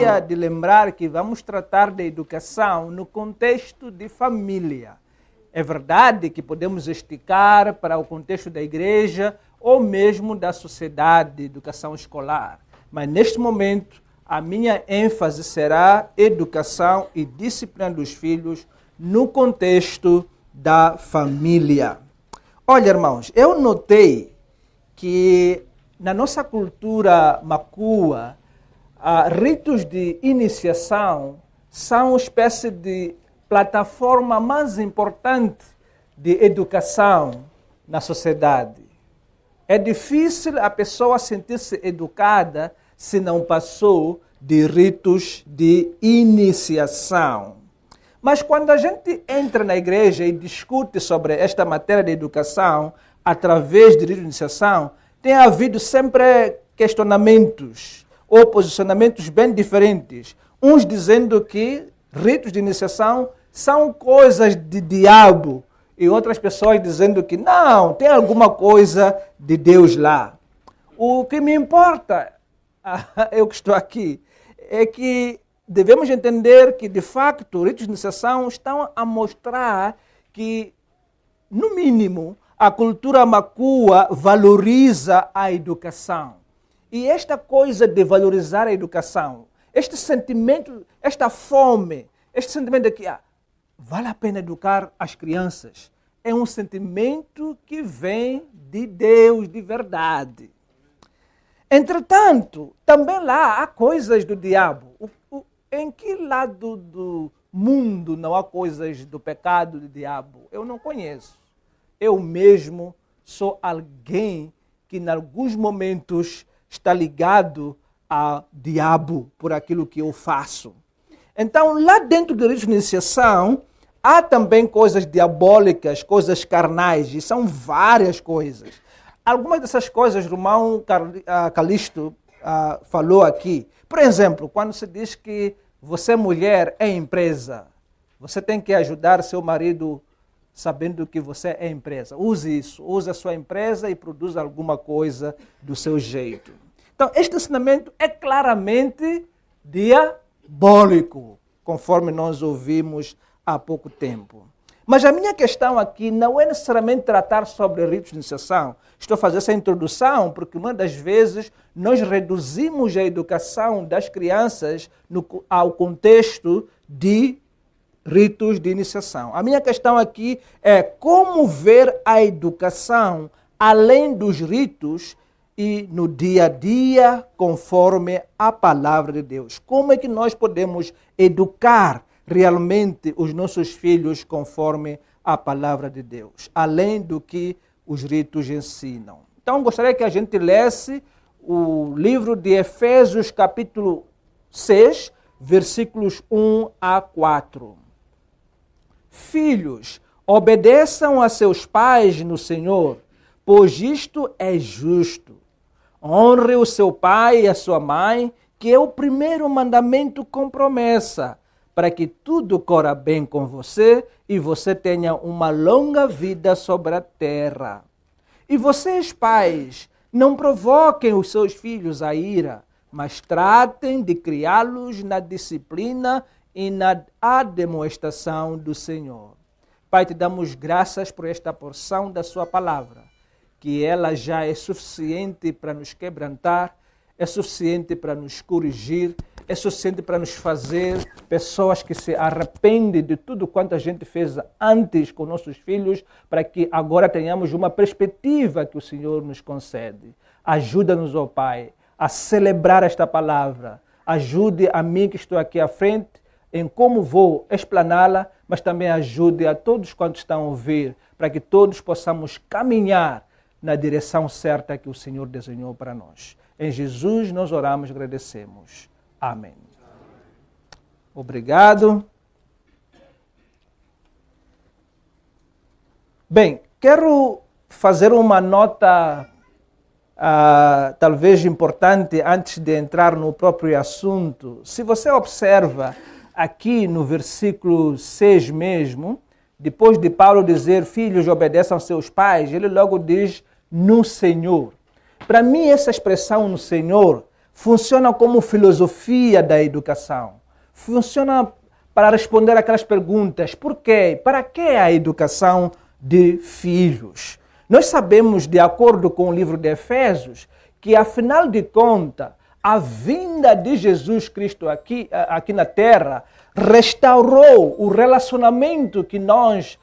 gostaria de lembrar que vamos tratar da educação no contexto de família. É verdade que podemos esticar para o contexto da igreja ou mesmo da sociedade, educação escolar. Mas neste momento, a minha ênfase será educação e disciplina dos filhos no contexto da família. Olha, irmãos, eu notei que na nossa cultura macua, ritos de iniciação são uma espécie de plataforma mais importante de educação na sociedade. É difícil a pessoa sentir-se educada se não passou de ritos de iniciação. Mas quando a gente entra na igreja e discute sobre esta matéria de educação através de ritos de iniciação, tem havido sempre questionamentos ou posicionamentos bem diferentes. Uns dizendo que ritos de iniciação são coisas de diabo e outras pessoas dizendo que não, tem alguma coisa de Deus lá. O que me importa, eu que estou aqui, é que devemos entender que, de facto, ritos de iniciação estão a mostrar que, no mínimo, a cultura macua valoriza a educação. E esta coisa de valorizar a educação, este sentimento, esta fome, este sentimento de que vale a pena educar as crianças, é um sentimento que vem de Deus, de verdade. Entretanto, também lá há coisas do diabo. Em que lado do mundo não há coisas do pecado do diabo? Eu não conheço. Eu mesmo sou alguém que, em alguns momentos, está ligado ao diabo por aquilo que eu faço. Então, lá dentro do rito de iniciação, há também coisas diabólicas, coisas carnais, e são várias coisas. Algumas dessas coisas, o irmão Calixto falou aqui. Por exemplo, quando se diz que você, mulher, é empresa, você tem que ajudar seu marido sabendo que você é empresa. Use isso, use a sua empresa e produza alguma coisa do seu jeito. Então, este ensinamento é claramente diabólico, conforme nós ouvimos há pouco tempo. Mas a minha questão aqui não é necessariamente tratar sobre ritos de iniciação. Estou a fazer essa introdução porque uma das vezes nós reduzimos a educação das crianças ao contexto de ritos de iniciação. A minha questão aqui é como ver a educação além dos ritos e no dia a dia conforme a palavra de Deus. Como é que nós podemos educar realmente os nossos filhos conforme a palavra de Deus, além do que os ritos ensinam? Então, gostaria que a gente lesse o livro de Efésios, capítulo 6, versículos 1 a 4. Filhos, obedeçam a seus pais no Senhor, pois isto é justo. Honre o seu pai e a sua mãe, que é o primeiro mandamento com promessa, para que tudo corra bem com você e você tenha uma longa vida sobre a terra. E vocês, pais, não provoquem os seus filhos à ira, mas tratem de criá-los na disciplina e na admoestação do Senhor. Pai, te damos graças por esta porção da sua palavra, que ela já é suficiente para nos quebrantar, é suficiente para nos corrigir, é suficiente para nos fazer pessoas que se arrependem de tudo quanto a gente fez antes com nossos filhos, para que agora tenhamos uma perspectiva que o Senhor nos concede. Ajuda-nos, ó Pai, a celebrar esta palavra. Ajude a mim que estou aqui à frente em como vou explaná-la, mas também ajude a todos quantos estão a ouvir, para que todos possamos caminhar na direção certa que o Senhor desenhou para nós. Em Jesus nós oramos e agradecemos. Amém. Obrigado. Bem, quero fazer uma nota talvez importante antes de entrar no próprio assunto. Se você observa aqui no versículo 6 mesmo, depois de Paulo dizer, filhos, obedeçam aos seus pais, ele logo diz, no Senhor. Para mim, essa expressão no Senhor funciona como filosofia da educação. Funciona para responder aquelas perguntas: por quê? Para que a educação de filhos? Nós sabemos, de acordo com o livro de Efésios, que afinal de contas, a vinda de Jesus Cristo aqui na Terra restaurou o relacionamento que nós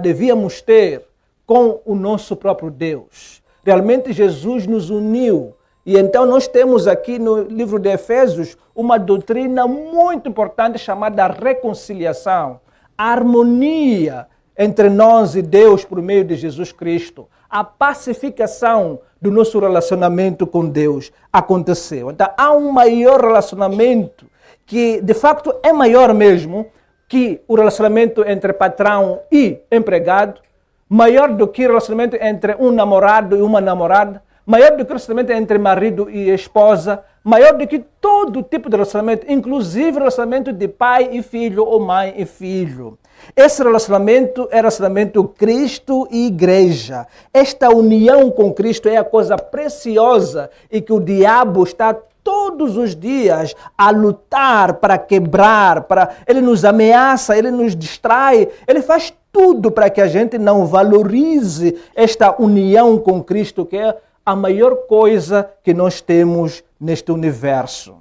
devíamos ter com o nosso próprio Deus. Realmente Jesus nos uniu. E então nós temos aqui no livro de Efésios uma doutrina muito importante chamada reconciliação, a harmonia entre nós e Deus por meio de Jesus Cristo. A pacificação do nosso relacionamento com Deus aconteceu. Então há um maior relacionamento que de facto é maior mesmo que o relacionamento entre patrão e empregado, maior do que o relacionamento entre um namorado e uma namorada, maior do que o relacionamento entre marido e esposa, maior do que todo tipo de relacionamento, inclusive o relacionamento de pai e filho ou mãe e filho. Esse relacionamento é o relacionamento Cristo e igreja. Esta união com Cristo é a coisa preciosa e que o diabo está todos os dias a lutar para quebrar, ele nos ameaça, ele nos distrai, ele faz tudo para que a gente não valorize esta união com Cristo, que é a maior coisa que nós temos neste universo.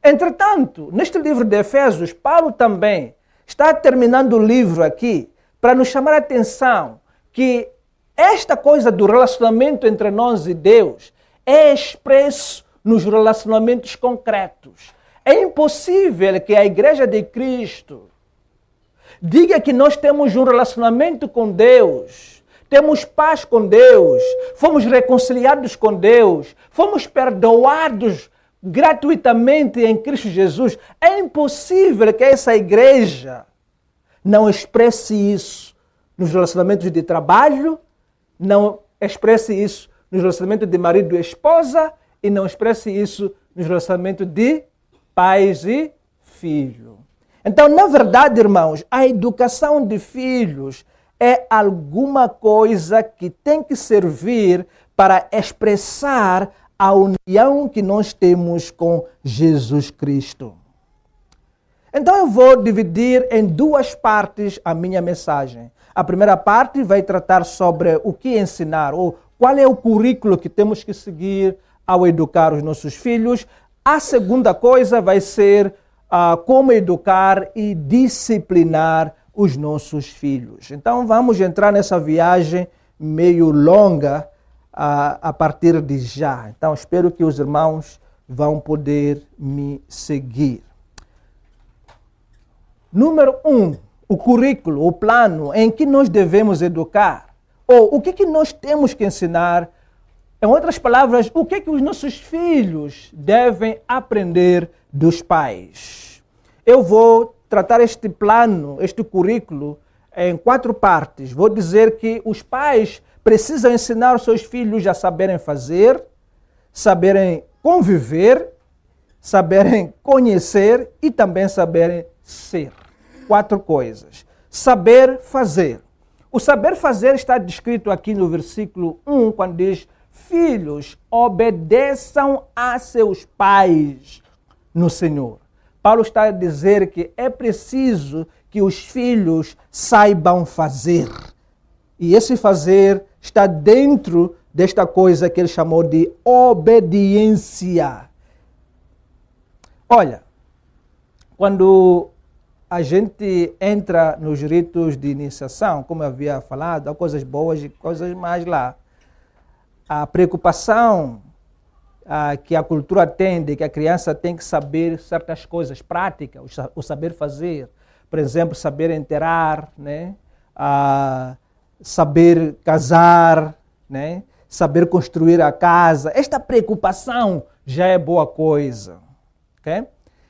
Entretanto, neste livro de Efésios, Paulo também está terminando o livro aqui para nos chamar a atenção que esta coisa do relacionamento entre nós e Deus é expresso nos relacionamentos concretos. É impossível que a Igreja de Cristo diga que nós temos um relacionamento com Deus, temos paz com Deus, fomos reconciliados com Deus, fomos perdoados gratuitamente em Cristo Jesus. É impossível que essa igreja não expresse isso nos relacionamentos de trabalho, não expresse isso nos relacionamentos de marido e esposa e não expresse isso nos relacionamentos de pais e filhos. Então, na verdade, irmãos, a educação de filhos é alguma coisa que tem que servir para expressar a união que nós temos com Jesus Cristo. Então eu vou dividir em duas partes a minha mensagem. A primeira parte vai tratar sobre o que ensinar, ou qual é o currículo que temos que seguir ao educar os nossos filhos. A segunda coisa vai ser como educar e disciplinar os nossos filhos. Então vamos entrar nessa viagem meio longa a partir de já. Então espero que os irmãos vão poder me seguir. Número 1, o currículo, o plano em que nós devemos educar. Ou o que nós temos que ensinar. Em outras palavras, o que os nossos filhos devem aprender dos pais. Eu vou tratar este plano, este currículo, em 4 partes. Vou dizer que os pais precisam ensinar os seus filhos a saberem fazer, saberem conviver, saberem conhecer e também saberem ser. 4 coisas. Saber fazer. O saber fazer está descrito aqui no versículo 1, quando diz: filhos, obedeçam a seus pais no Senhor. Paulo está a dizer que é preciso que os filhos saibam fazer. E esse fazer está dentro desta coisa que ele chamou de obediência. Olha, quando a gente entra nos ritos de iniciação, como eu havia falado, há coisas boas e coisas mais lá. A preocupação que a cultura tem de que a criança tem que saber certas coisas práticas, o saber fazer. Por exemplo, saber enterrar, né? Saber casar, né? Saber construir a casa. Esta preocupação já é boa coisa. Okay?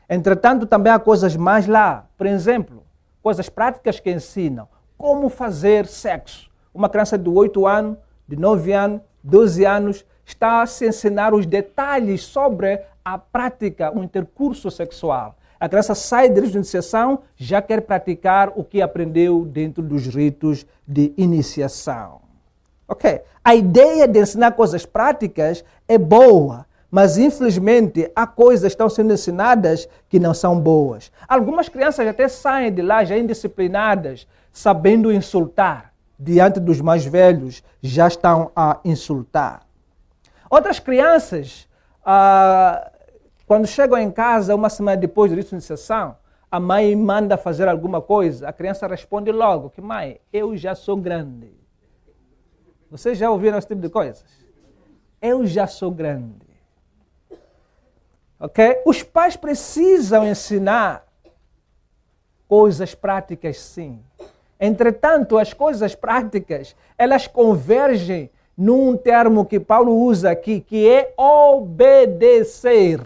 Entretanto, também há coisas mais lá. Por exemplo, coisas práticas que ensinam como fazer sexo. Uma criança de 8 anos, de 9 anos, 12 anos, está a se ensinar os detalhes sobre a prática, o intercurso sexual. A criança sai da iniciação, já quer praticar o que aprendeu dentro dos ritos de iniciação. Ok? A ideia de ensinar coisas práticas é boa, Mas, infelizmente, há coisas que estão sendo ensinadas que não são boas. Algumas crianças até saem de lá já indisciplinadas, sabendo insultar. Diante dos mais velhos, já estão a insultar. Outras crianças, quando chegam em casa, uma semana depois do início de iniciação, a mãe manda fazer alguma coisa, a criança responde logo que, mãe, eu já sou grande. Vocês já ouviram esse tipo de coisas? Eu já sou grande. Ok? Os pais precisam ensinar coisas práticas, sim. Entretanto, as coisas práticas, elas convergem num termo que Paulo usa aqui, que é obedecer.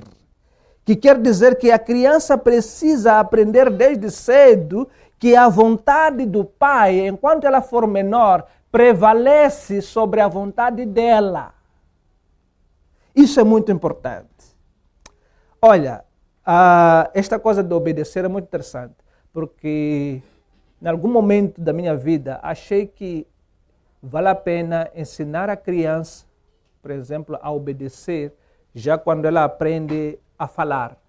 Que quer dizer que a criança precisa aprender desde cedo que a vontade do pai, enquanto ela for menor, prevalece sobre a vontade dela. Isso é muito importante. Olha, esta coisa de obedecer é muito interessante, porque em algum momento da minha vida achei que vale a pena ensinar a criança, por exemplo, a obedecer, já quando ela aprende a falar,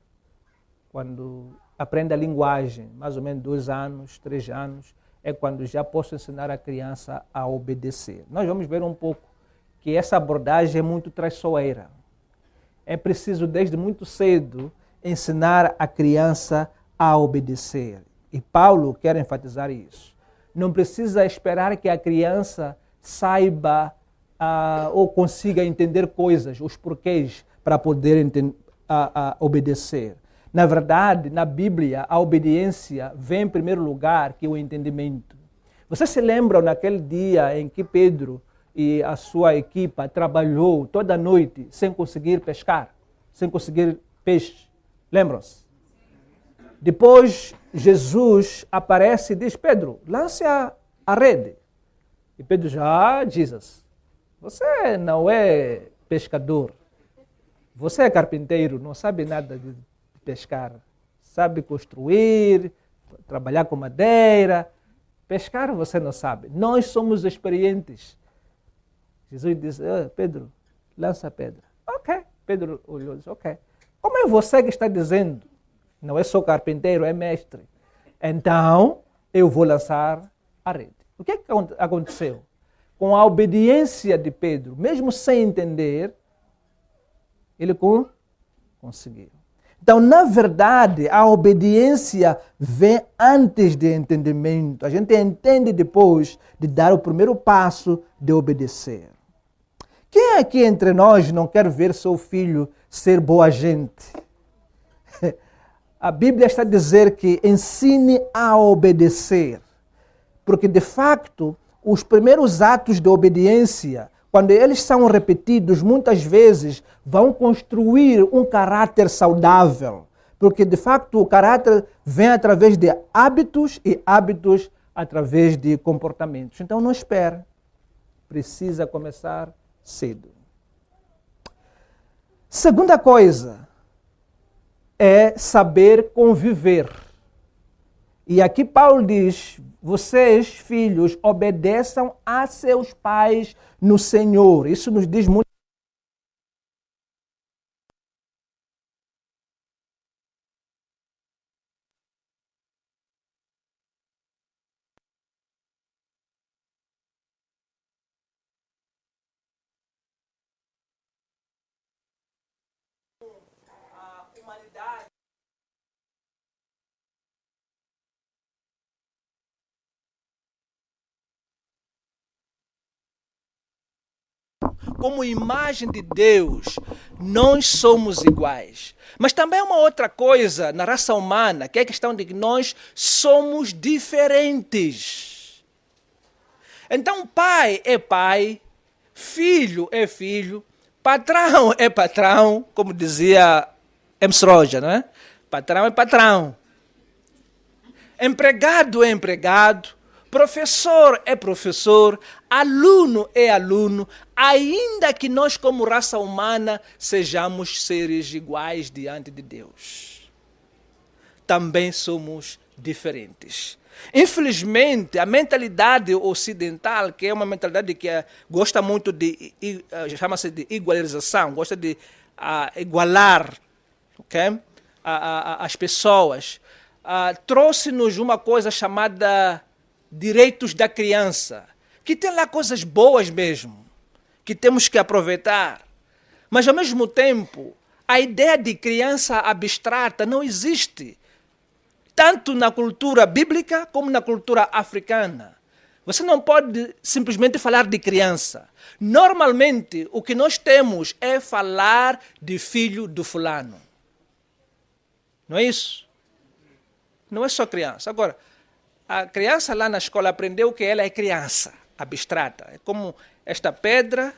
quando aprende a linguagem, mais ou menos 2 anos, 3 anos, é quando já posso ensinar a criança a obedecer. Nós vamos ver um pouco que essa abordagem é muito traiçoeira. É preciso, desde muito cedo, ensinar a criança a obedecer. E Paulo quer enfatizar isso. Não precisa esperar que a criança saiba ou consiga entender coisas, os porquês, para poder obedecer. Na verdade, na Bíblia, a obediência vem em primeiro lugar que o entendimento. Vocês se lembram naquele dia em que Pedro e a sua equipa trabalhou toda a noite sem conseguir pescar, sem conseguir peixe? Lembram-se? Depois, Jesus aparece e diz, Pedro, lance a rede. E Pedro diz, Jesus, você não é pescador. Você é carpinteiro, não sabe nada de pescar. Sabe construir, trabalhar com madeira. Pescar você não sabe. Nós somos experientes. Jesus disse, Pedro, lança a pedra. Ok. Pedro olhou e disse, ok. Como é você que está dizendo? Não é só carpinteiro, é mestre. Então, eu vou lançar a rede. O que é que aconteceu? Com a obediência de Pedro, mesmo sem entender, ele conseguiu. Então, na verdade, a obediência vem antes de entendimento. A gente entende depois de dar o primeiro passo de obedecer. Quem aqui entre nós não quer ver seu filho ser boa gente? A Bíblia está a dizer que ensine a obedecer. Porque, de facto, os primeiros atos de obediência, quando eles são repetidos, muitas vezes vão construir um caráter saudável. Porque, de facto, o caráter vem através de hábitos e hábitos através de comportamentos. Então, não espere. Precisa começar cedo. Segunda coisa é saber conviver. E aqui Paulo diz, vocês, filhos, obedeçam a seus pais no Senhor. Isso nos diz muito. Como imagem de Deus, nós somos iguais. Mas também uma outra coisa na raça humana, que é a questão de que nós somos diferentes. Então, pai é pai, filho é filho, patrão é patrão, como dizia Armstrong, não é? Patrão é patrão. Empregado é empregado. Professor é professor, aluno é aluno, ainda que nós, como raça humana, sejamos seres iguais diante de Deus. Também somos diferentes. Infelizmente, a mentalidade ocidental, que é uma mentalidade que gosta muito de, chama-se de igualização, gosta de igualar, okay? As pessoas, trouxe-nos uma coisa chamada direitos da criança, que tem lá coisas boas mesmo, que temos que aproveitar. Mas, ao mesmo tempo, a ideia de criança abstrata não existe, tanto na cultura bíblica como na cultura africana. Você não pode simplesmente falar de criança. Normalmente, o que nós temos é falar de filho do fulano. Não é isso? Não é só criança. Agora, a criança lá na escola aprendeu que ela é criança abstrata. É como esta pedra,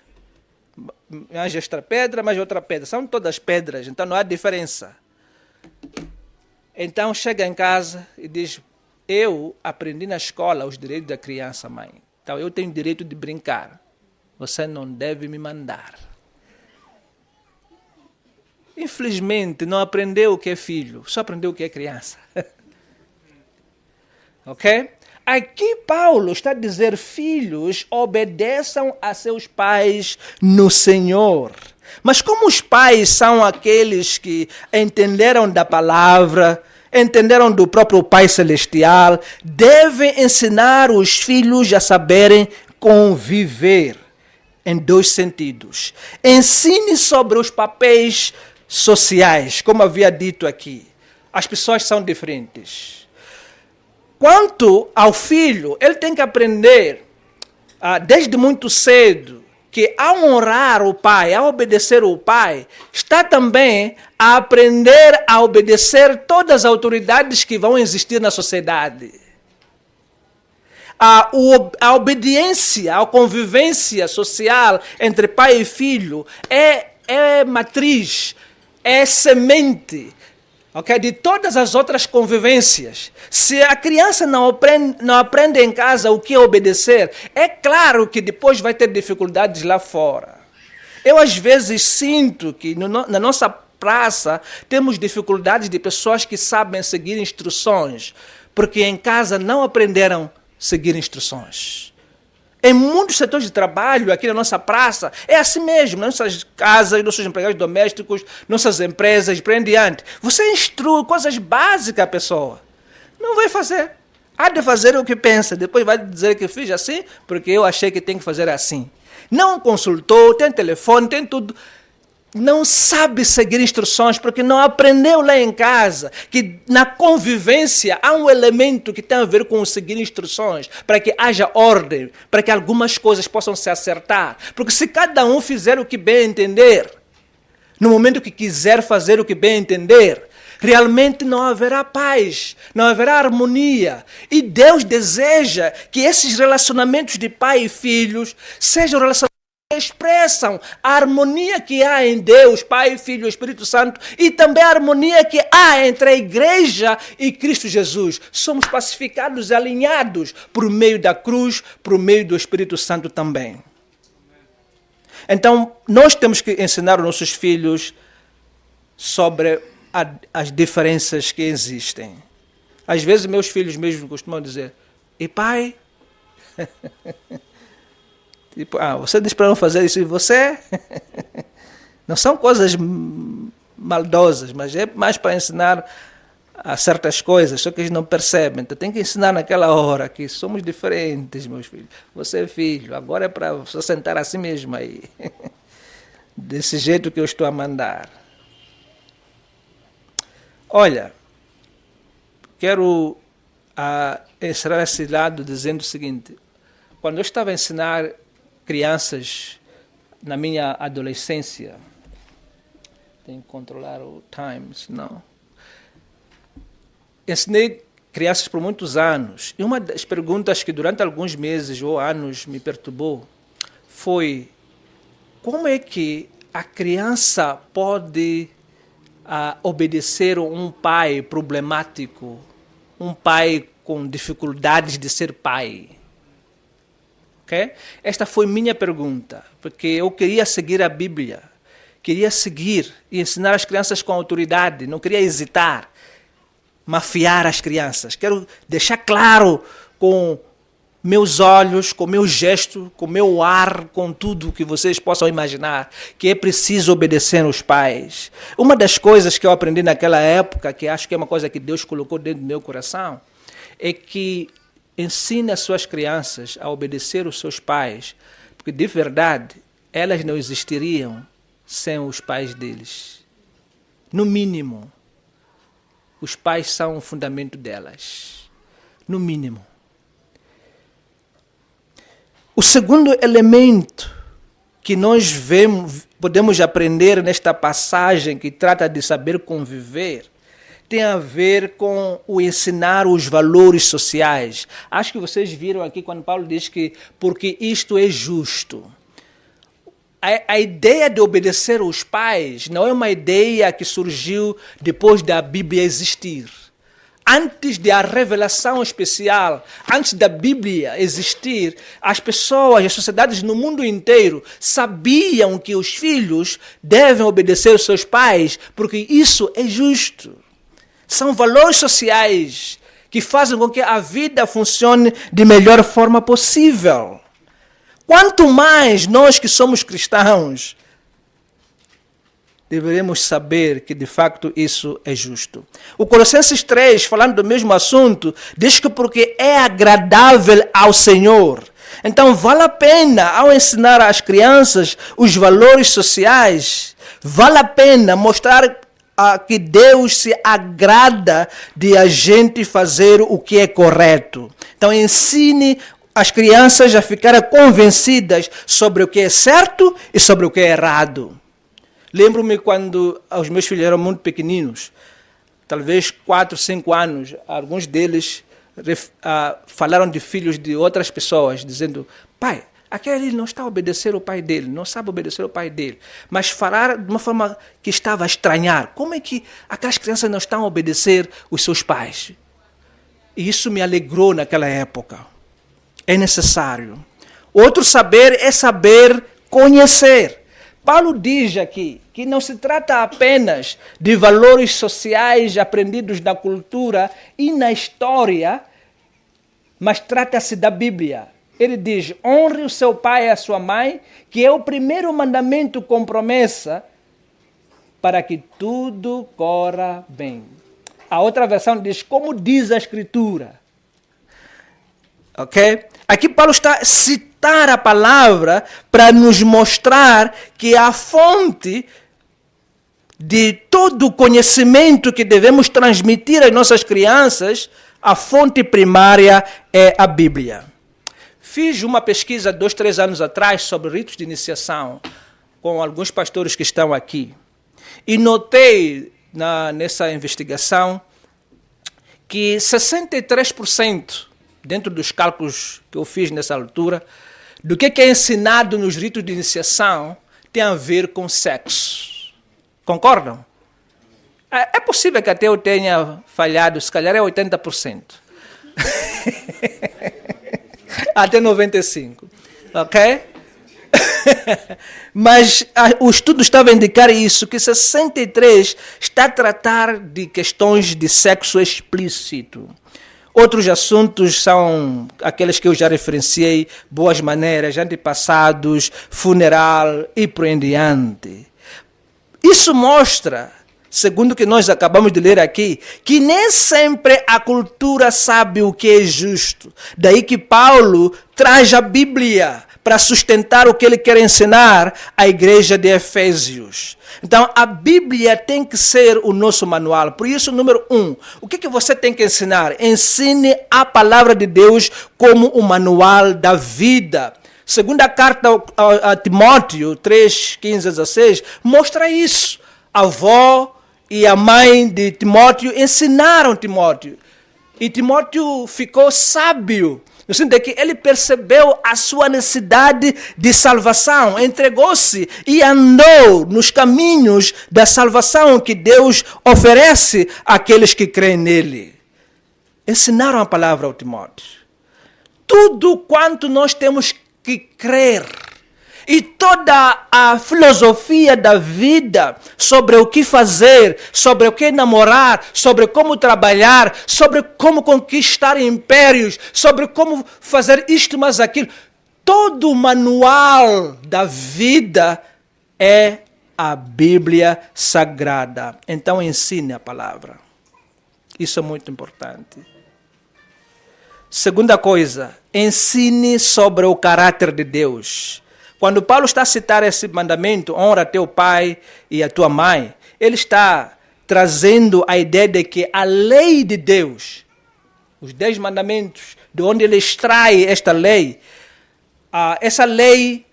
mais esta pedra, mais outra pedra. São todas pedras, então não há diferença. Então chega em casa e diz, eu aprendi na escola os direitos da criança, mãe. Então eu tenho direito de brincar. Você não deve me mandar. Infelizmente não aprendeu o que é filho, só aprendeu o que é criança. Ok? Aqui Paulo está a dizer, filhos, obedeçam a seus pais no Senhor. Mas como os pais são aqueles que entenderam da palavra, entenderam do próprio Pai Celestial, devem ensinar os filhos a saberem conviver em dois sentidos. Ensine sobre os papéis sociais, como havia dito aqui. As pessoas são diferentes. Quanto ao filho, ele tem que aprender, desde muito cedo, que ao honrar o pai, ao obedecer o pai, está também a aprender a obedecer todas as autoridades que vão existir na sociedade. A obediência, a convivência social entre pai e filho é matriz, é semente, okay, de todas as outras convivências. Se a criança não aprende em casa o que é obedecer, é claro que depois vai ter dificuldades lá fora. Eu às vezes sinto que na nossa praça temos dificuldades de pessoas que sabem seguir instruções, porque em casa não aprenderam a seguir instruções. Em muitos setores de trabalho, aqui na nossa praça, é assim mesmo, nas nossas casas, nossos empregados domésticos, nossas empresas, por aí em diante. Você instrui coisas básicas à pessoa. Não vai fazer. Há de fazer o que pensa. Depois vai dizer que fiz assim, porque eu achei que tem que fazer assim. Não consultou, tem telefone, tem tudo. Não sabe seguir instruções porque não aprendeu lá em casa que na convivência há um elemento que tem a ver com seguir instruções, para que haja ordem, para que algumas coisas possam se acertar. Porque se cada um fizer o que bem entender, no momento que quiser fazer o que bem entender, realmente não haverá paz, não haverá harmonia. E Deus deseja que esses relacionamentos de pai e filhos sejam relacionamentos que expressam a harmonia que há em Deus, Pai, Filho e Espírito Santo, e também a harmonia que há entre a igreja e Cristo Jesus. Somos pacificados e alinhados por meio da cruz, por meio do Espírito Santo também. Então, nós temos que ensinar os nossos filhos sobre as diferenças que existem. Às vezes, meus filhos mesmo costumam dizer, e pai... Tipo, você diz para não fazer isso e você... Não são coisas maldosas, mas é mais para ensinar a certas coisas, só que eles não percebem. Então tem que ensinar naquela hora que somos diferentes, meus filhos. Você é filho, agora é para você sentar assim mesmo aí. Desse jeito que eu estou a mandar. Olha, quero encerrar esse lado dizendo o seguinte. Quando eu estava a ensinar crianças na minha adolescência, tenho que controlar o time, senão... Ensinei crianças por muitos anos, e uma das perguntas que durante alguns meses ou anos me perturbou foi como é que a criança pode obedecer um pai problemático, um pai com dificuldades de ser pai? Okay? Esta foi minha pergunta, porque eu queria seguir a Bíblia, queria seguir e ensinar as crianças com autoridade, não queria hesitar. mafiar as crianças. Quero deixar claro com meus olhos, com meu gesto, com meu ar, com tudo que vocês possam imaginar, que é preciso obedecer aos pais. Uma das coisas que eu aprendi naquela época, que acho que é uma coisa que Deus colocou dentro do meu coração, é que ensine as suas crianças a obedecer os seus pais, porque de verdade elas não existiriam sem os pais deles. No mínimo, os pais são o fundamento delas. No mínimo. O segundo elemento que nós podemos aprender nesta passagem que trata de saber conviver, tem a ver com o ensinar os valores sociais. Acho que vocês viram aqui quando Paulo diz que porque isto é justo. A ideia de obedecer aos pais não é uma ideia que surgiu depois da Bíblia existir. Antes da revelação especial, antes da Bíblia existir, as pessoas, as sociedades no mundo inteiro sabiam que os filhos devem obedecer aos seus pais, porque isso é justo. São valores sociais que fazem com que a vida funcione de melhor forma possível. Quanto mais nós que somos cristãos, deveremos saber que de facto isso é justo. O Colossenses 3, falando do mesmo assunto, diz que porque é agradável ao Senhor. Então vale a pena, ao ensinar às crianças os valores sociais, vale a pena mostrar que Deus se agrada de a gente fazer o que é correto. Então ensine as crianças a ficarem convencidas sobre o que é certo e sobre o que é errado. Lembro-me quando os meus filhos eram muito pequeninos, talvez 4, 5 anos, alguns deles falaram de filhos de outras pessoas, dizendo, pai, aquele não está a obedecer ao pai dele, não sabe obedecer ao pai dele. Mas falar de uma forma que estava a estranhar. Como é que aquelas crianças não estão a obedecer os seus pais? E isso me alegrou naquela época. É necessário. Outro saber é saber conhecer. Paulo diz aqui que não se trata apenas de valores sociais aprendidos na cultura e na história, mas trata-se da Bíblia. Ele diz, honre o seu pai e a sua mãe, que é o primeiro mandamento com promessa, para que tudo corra bem. A outra versão diz, como diz a Escritura. Ok? Aqui Paulo está a citar a palavra para nos mostrar que a fonte de todo o conhecimento que devemos transmitir às nossas crianças, a fonte primária é a Bíblia. Fiz uma pesquisa 2, 3 anos atrás sobre ritos de iniciação com alguns pastores que estão aqui. E notei nessa investigação que 63%, dentro dos cálculos que eu fiz nessa altura, do que é ensinado nos ritos de iniciação tem a ver com sexo. Concordam? É possível que até eu tenha falhado, se calhar é 80%. Até 95%. Ok? Mas o estudo estava a indicar isso, que 63% está a tratar de questões de sexo explícito. Outros assuntos são aqueles que eu já referenciei, boas maneiras, antepassados, funeral e por em diante. Isso mostra, segundo o que nós acabamos de ler aqui, que nem sempre a cultura sabe o que é justo. Daí que Paulo traz a Bíblia para sustentar o que ele quer ensinar à igreja de Efésios. Então, a Bíblia tem que ser o nosso manual. Por isso, número 1, o que você tem que ensinar? Ensine a palavra de Deus como o manual da vida. Segunda carta a Timóteo 3, 15 a 16, mostra isso. A avó e a mãe de Timóteo ensinaram Timóteo. E Timóteo ficou sábio, no sentido de que ele percebeu a sua necessidade de salvação, entregou-se e andou nos caminhos da salvação que Deus oferece àqueles que creem nele. Ensinaram a palavra ao Timóteo. Tudo quanto nós temos que crer E toda a filosofia da vida sobre o que fazer, sobre o que namorar, sobre como trabalhar, sobre como conquistar impérios, sobre como fazer isto mais aquilo. Todo o manual da vida é a Bíblia Sagrada. Então ensine a palavra. Isso é muito importante. Segunda coisa, ensine sobre o caráter de Deus. Quando Paulo está a citar esse mandamento, honra teu pai e a tua mãe, ele está trazendo a ideia de que a lei de Deus, os 10 mandamentos, de onde ele extrai esta lei, essa lei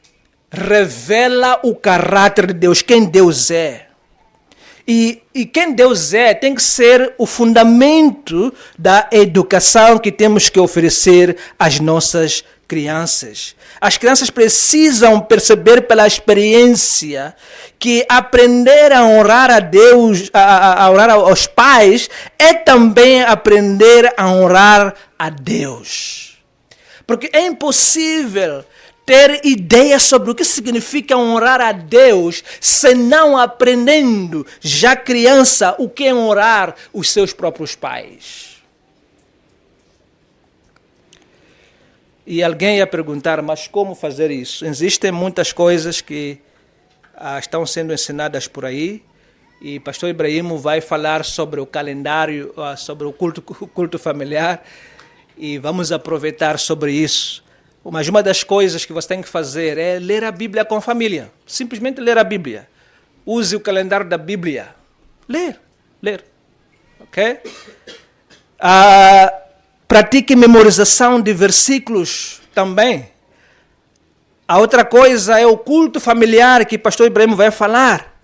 revela o caráter de Deus, quem Deus é. E quem Deus é tem que ser o fundamento da educação que temos que oferecer às nossas crianças. As crianças precisam perceber pela experiência que aprender a honrar a Deus, a honrar aos pais, é também aprender a honrar a Deus. Porque é impossível ter ideia sobre o que significa honrar a Deus, se não aprendendo, já criança, o que é honrar os seus próprios pais. E alguém ia perguntar, mas como fazer isso? Existem muitas coisas que estão sendo ensinadas por aí, e pastor Ibrahimo vai falar sobre o calendário, sobre o culto familiar, e vamos aproveitar sobre isso. Mas uma das coisas que você tem que fazer é ler a Bíblia com a família. Simplesmente ler a Bíblia. Use o calendário da Bíblia. Ler. Ok? Pratique memorização de versículos também. A outra coisa é o culto familiar que o pastor Ibrahimo vai falar.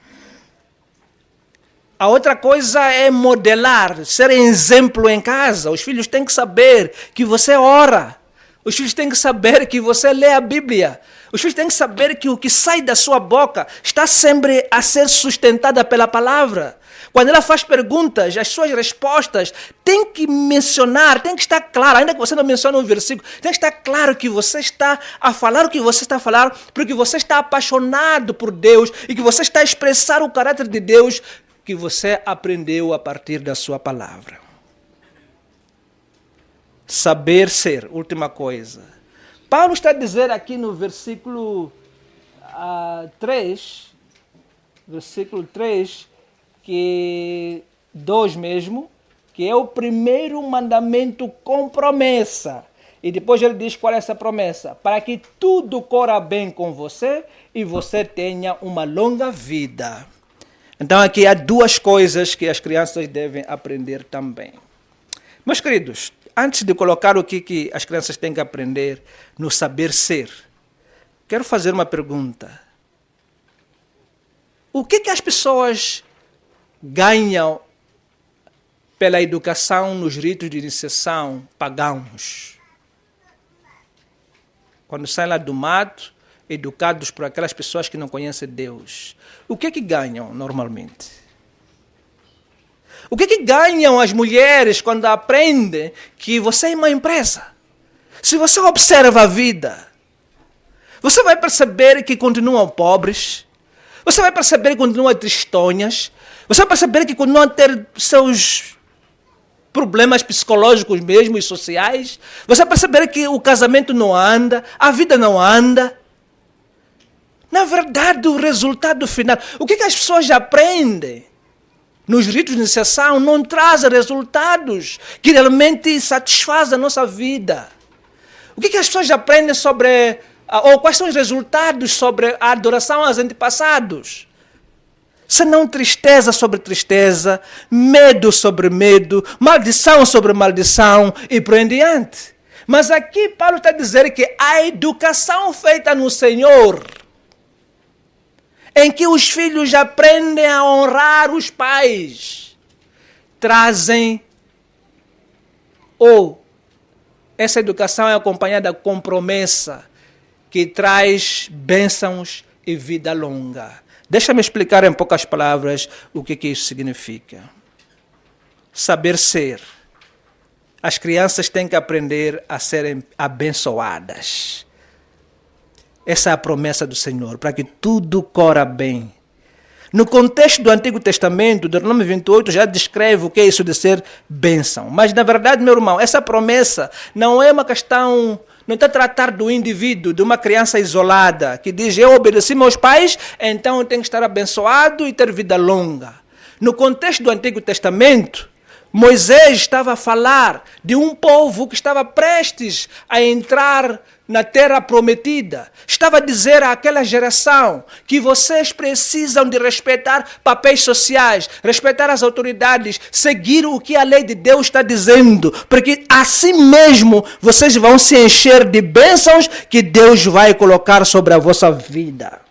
A outra coisa é modelar, ser exemplo em casa. Os filhos têm que saber que você ora. Os filhos têm que saber que você lê a Bíblia. Os filhos têm que saber que o que sai da sua boca está sempre a ser sustentada pela palavra. Quando ela faz perguntas, as suas respostas têm que mencionar, tem que estar claro, ainda que você não mencione um versículo, tem que estar claro que você está a falar o que você está a falar, porque você está apaixonado por Deus e que você está a expressar o caráter de Deus que você aprendeu a partir da sua palavra. Saber ser, última coisa. Paulo está a dizer aqui no versículo 3, que 2 mesmo, que é o primeiro mandamento com promessa. E depois ele diz qual é essa promessa. Para que tudo corra bem com você e você tenha uma longa vida. Então aqui há 2 coisas que as crianças devem aprender também. Meus queridos, antes de colocar o que as crianças têm que aprender no saber ser, quero fazer uma pergunta. O que as pessoas ganham pela educação nos ritos de iniciação pagãos? Quando saem lá do mato, educados por aquelas pessoas que não conhecem Deus, o que ganham normalmente? O que ganham as mulheres quando aprendem que você é uma empresa? Se você observa a vida, você vai perceber que continuam pobres, você vai perceber que continuam tristonhas, você vai perceber que continuam a ter seus problemas psicológicos mesmo e sociais, você vai perceber que o casamento não anda, a vida não anda. Na verdade, o resultado final, o que as pessoas aprendem nos ritos de iniciação não traz resultados que realmente satisfazem a nossa vida. O que as pessoas aprendem sobre, ou quais são os resultados sobre a adoração aos antepassados? Senão tristeza sobre tristeza, medo sobre medo, maldição sobre maldição e por em diante. Mas aqui Paulo está dizendo que a educação feita no Senhor, em que os filhos aprendem a honrar os pais, trazem, ou essa educação é acompanhada com promessa, que traz bênçãos e vida longa. Deixa-me explicar em poucas palavras o que isso significa. Saber ser. As crianças têm que aprender a serem abençoadas. Essa é a promessa do Senhor, para que tudo corra bem. No contexto do Antigo Testamento, Deuteronômio 28 já descreve o que é isso de ser bênção. Mas, na verdade, meu irmão, essa promessa não é uma questão, não está a tratar do indivíduo, de uma criança isolada, que diz, eu obedeci meus pais, então eu tenho que estar abençoado e ter vida longa. No contexto do Antigo Testamento, Moisés estava a falar de um povo que estava prestes a entrar na terra prometida. Estava a dizer àquela geração que vocês precisam de respeitar papéis sociais, respeitar as autoridades, seguir o que a lei de Deus está dizendo, porque assim mesmo vocês vão se encher de bênçãos que Deus vai colocar sobre a vossa vida.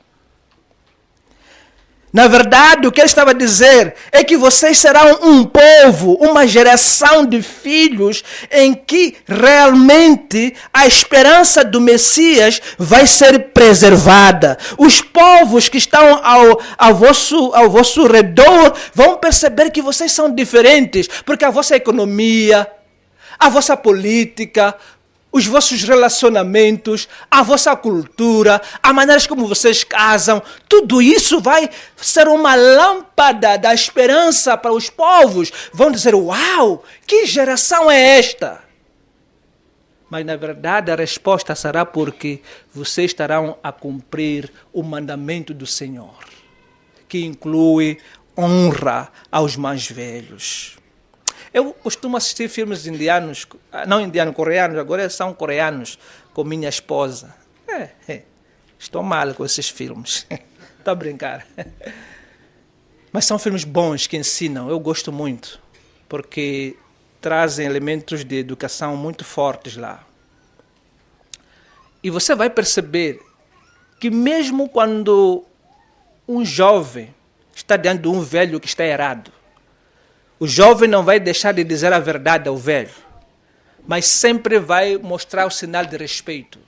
Na verdade, o que ele estava a dizer é que vocês serão um povo, uma geração de filhos em que realmente a esperança do Messias vai ser preservada. Os povos que estão ao vosso redor vão perceber que vocês são diferentes, porque a vossa economia, a vossa política, os vossos relacionamentos, a vossa cultura, a maneira como vocês casam, tudo isso vai ser uma lâmpada da esperança para os povos. Vão dizer, uau, que geração é esta? Mas na verdade a resposta será porque vocês estarão a cumprir o mandamento do Senhor, que inclui honra aos mais velhos. Eu costumo assistir filmes indianos, não indianos, coreanos, agora são coreanos, com minha esposa. Estou mal com esses filmes, estou a brincar. Mas são filmes bons que ensinam, eu gosto muito, porque trazem elementos de educação muito fortes lá. E você vai perceber que mesmo quando um jovem está diante de um velho que está errado, o jovem não vai deixar de dizer a verdade ao velho, mas sempre vai mostrar o sinal de respeito.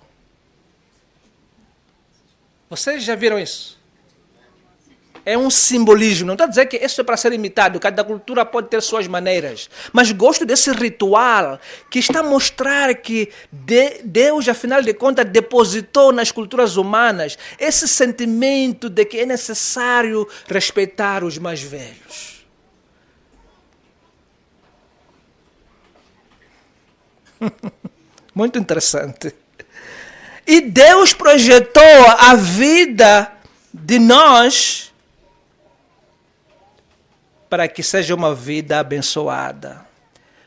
Vocês já viram isso? É um simbolismo. Não estou a dizer que isso é para ser imitado. Cada cultura pode ter suas maneiras. Mas gosto desse ritual que está a mostrar que Deus, afinal de contas, depositou nas culturas humanas esse sentimento de que é necessário respeitar os mais velhos. Muito interessante. E Deus projetou a vida de nós para que seja uma vida abençoada.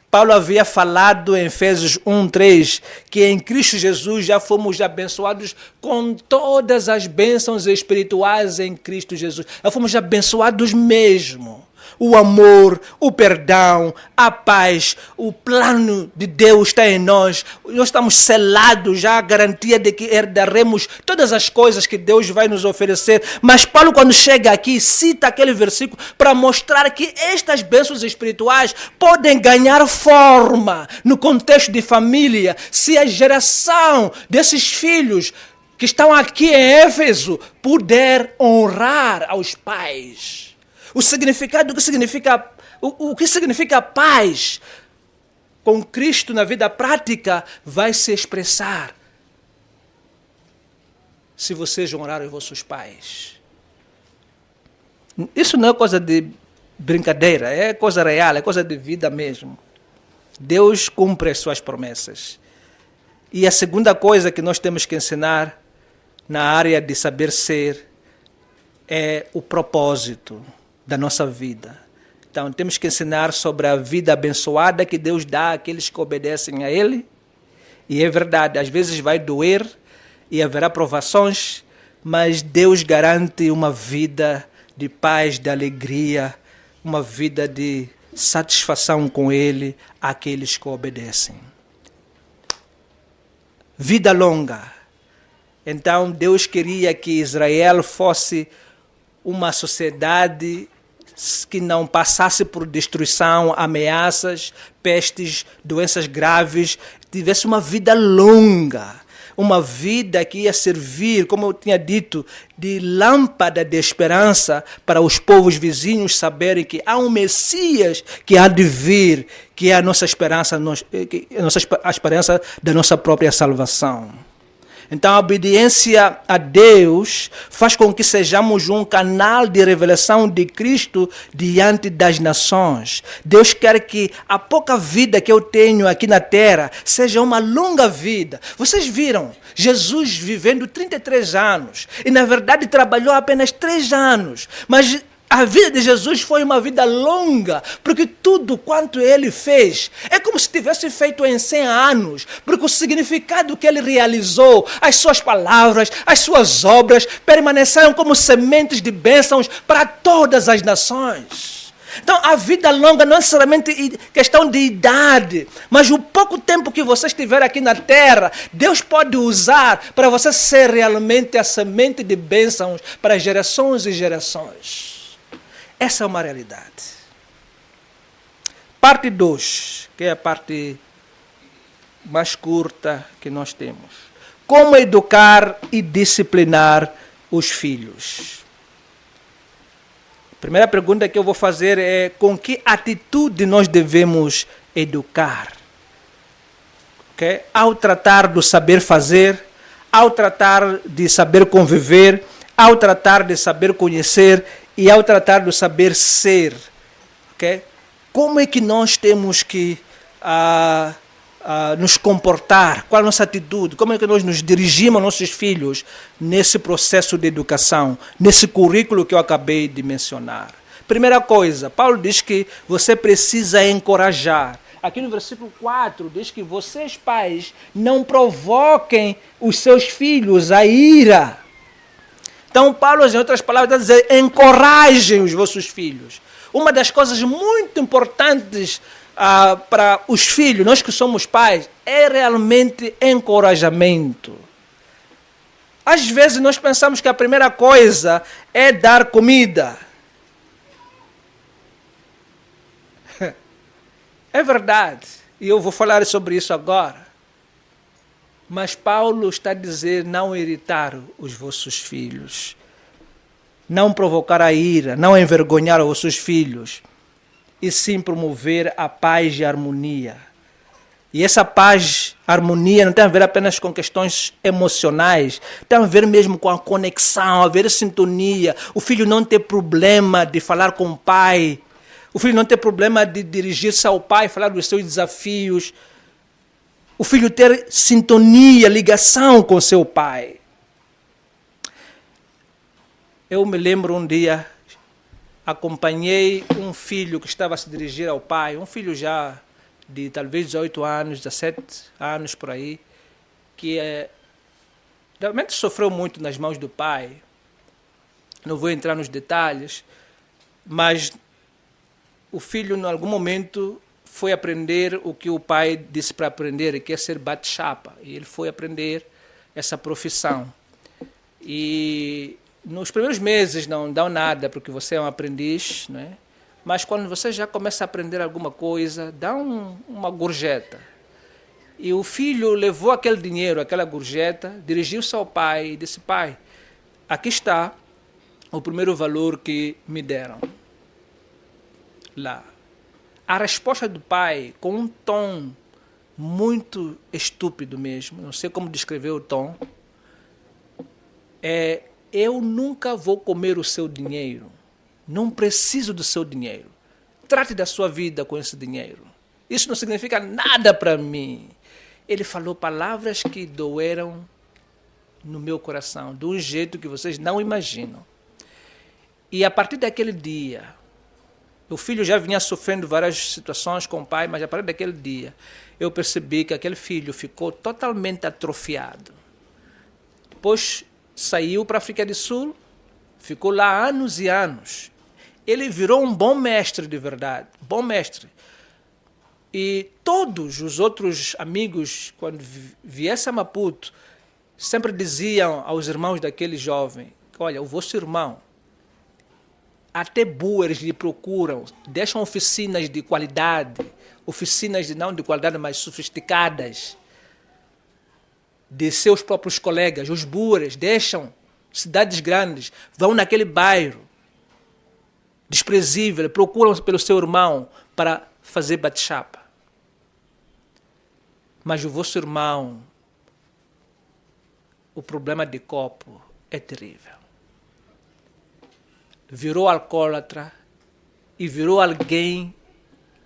Paulo havia falado em Efésios 1:3 que em Cristo Jesus já fomos abençoados com todas as bênçãos espirituais em Cristo Jesus. Já fomos abençoados mesmo. O amor, o perdão, a paz, o plano de Deus está em nós. Nós estamos selados já, a garantia de que herdaremos todas as coisas que Deus vai nos oferecer. Mas Paulo, quando chega aqui, cita aquele versículo para mostrar que estas bênçãos espirituais podem ganhar forma no contexto de família, se a geração desses filhos que estão aqui em Éfeso puder honrar aos pais. O significado do que significa, o que significa paz com Cristo na vida prática vai se expressar se vocês honrarem os vossos pais. Isso não é coisa de brincadeira, é coisa real, é coisa de vida mesmo. Deus cumpre as suas promessas. E a segunda coisa que nós temos que ensinar na área de saber ser é o propósito da nossa vida. Então, temos que ensinar sobre a vida abençoada que Deus dá àqueles que obedecem a Ele. E é verdade, às vezes vai doer e haverá provações, mas Deus garante uma vida de paz, de alegria, uma vida de satisfação com Ele àqueles que obedecem. Vida longa. Então, Deus queria que Israel fosse uma sociedade que não passasse por destruição, ameaças, pestes, doenças graves, tivesse uma vida longa, uma vida que ia servir, como eu tinha dito, de lâmpada de esperança para os povos vizinhos saberem que há um Messias que há de vir, que é a nossa esperança, a esperança da nossa própria salvação. Então, a obediência a Deus faz com que sejamos um canal de revelação de Cristo diante das nações. Deus quer que a pouca vida que eu tenho aqui na terra seja uma longa vida. Vocês viram Jesus vivendo 33 anos e, na verdade, trabalhou apenas 3 anos. Mas a vida de Jesus foi uma vida longa, porque tudo quanto ele fez é como se tivesse feito em 100 anos, porque o significado que ele realizou, as suas palavras, as suas obras, permaneceram como sementes de bênçãos para todas as nações. Então, a vida longa não é necessariamente questão de idade, mas o pouco tempo que você estiver aqui na terra, Deus pode usar para você ser realmente a semente de bênçãos para gerações e gerações. Essa é uma realidade. Parte 2, que é a parte mais curta que nós temos. Como educar e disciplinar os filhos. A primeira pergunta que eu vou fazer é: com que atitude nós devemos educar? Okay? Ao tratar do saber fazer, ao tratar de saber conviver, ao tratar de saber conhecer e ao tratar do saber ser, okay? Como é que nós temos que nos comportar? Qual a nossa atitude? Como é que nós nos dirigimos aos nossos filhos nesse processo de educação, nesse currículo que eu acabei de mencionar? Primeira coisa, Paulo diz que você precisa encorajar. Aqui no versículo 4 diz que vocês, pais, não provoquem os seus filhos a ira. Então, Paulo, em outras palavras, está dizendo: encorajem os vossos filhos. Uma das coisas muito importantes para os filhos, nós que somos pais, é realmente encorajamento. Às vezes nós pensamos que a primeira coisa é dar comida. É verdade, e eu vou falar sobre isso agora. Mas Paulo está a dizer: não irritar os vossos filhos, não provocar a ira, não envergonhar os vossos filhos, e sim promover a paz e a harmonia. E essa paz, harmonia, não tem a ver apenas com questões emocionais, tem a ver mesmo com a conexão, a ver a sintonia. O filho não ter problema de falar com o pai, o filho não ter problema de dirigir-se ao pai, falar dos seus desafios. O filho ter sintonia, ligação com seu pai. Eu me lembro um dia, acompanhei um filho que estava a se dirigir ao pai, um filho já de talvez 18 anos, 17 anos por aí, que realmente sofreu muito nas mãos do pai. Não vou entrar nos detalhes, mas o filho, em algum momento, foi aprender o que o pai disse para aprender, que é ser bate-chapa. E ele foi aprender essa profissão. E nos primeiros meses não dão nada, porque você é um aprendiz, né? Mas quando você já começa a aprender alguma coisa, dá uma gorjeta. E o filho levou aquele dinheiro, aquela gorjeta, dirigiu-se ao pai e disse: pai, aqui está o primeiro valor que me deram. Lá. A resposta do pai, com um tom muito estúpido mesmo, não sei como descrever o tom, é: eu nunca vou comer o seu dinheiro, não preciso do seu dinheiro, trate da sua vida com esse dinheiro, isso não significa nada para mim. Ele falou palavras que doeram no meu coração, de um jeito que vocês não imaginam. E a partir daquele dia, o filho já vinha sofrendo várias situações com o pai, mas a partir daquele dia eu percebi que aquele filho ficou totalmente atrofiado. Depois saiu para a África do Sul, ficou lá anos e anos. Ele virou um bom mestre de verdade, bom mestre. E todos os outros amigos, quando viessem a Maputo, sempre diziam aos irmãos daquele jovem: olha, o vosso irmão, até boers lhe procuram, deixam oficinas de qualidade, oficinas não de qualidade, mas sofisticadas, de seus próprios colegas. Os boers deixam cidades grandes, vão naquele bairro desprezível, procuram pelo seu irmão para fazer bate-chapa. Mas o vosso irmão o problema de copo é terrível. Virou alcoólatra e virou alguém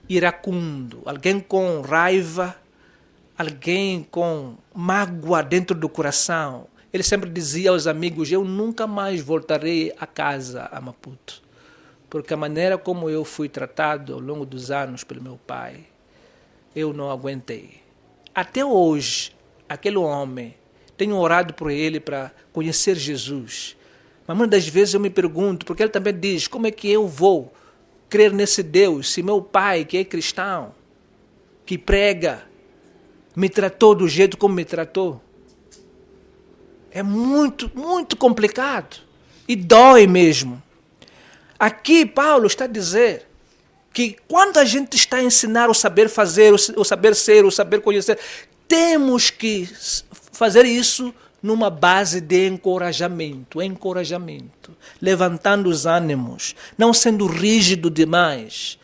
iracundo, alguém com raiva, alguém com mágoa dentro do coração. Ele sempre dizia aos amigos: eu nunca mais voltarei a casa a Maputo, porque a maneira como eu fui tratado ao longo dos anos pelo meu pai, eu não aguentei. Até hoje, aquele homem, tenho orado por ele para conhecer Jesus. Mas muitas das vezes eu me pergunto, porque ele também diz: como é que eu vou crer nesse Deus se meu pai, que é cristão, que prega, me tratou do jeito como me tratou? É muito, muito complicado. E dói mesmo. Aqui Paulo está a dizer que quando a gente está a ensinar o saber fazer, o saber ser, o saber conhecer, temos que fazer isso numa base de encorajamento, levantando os ânimos, não sendo rígido demais,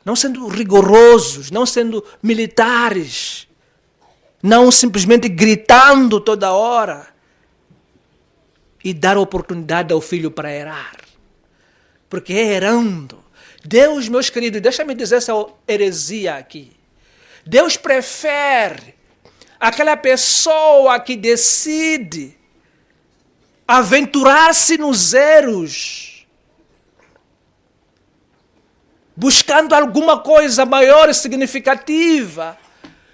não sendo rigorosos, não sendo militares, não simplesmente gritando toda hora e dar oportunidade ao filho para errar. Porque é errando. Deus, meus queridos, deixa-me dizer essa heresia aqui. Deus prefere aquela pessoa que decide aventurar-se nos erros, buscando alguma coisa maior e significativa,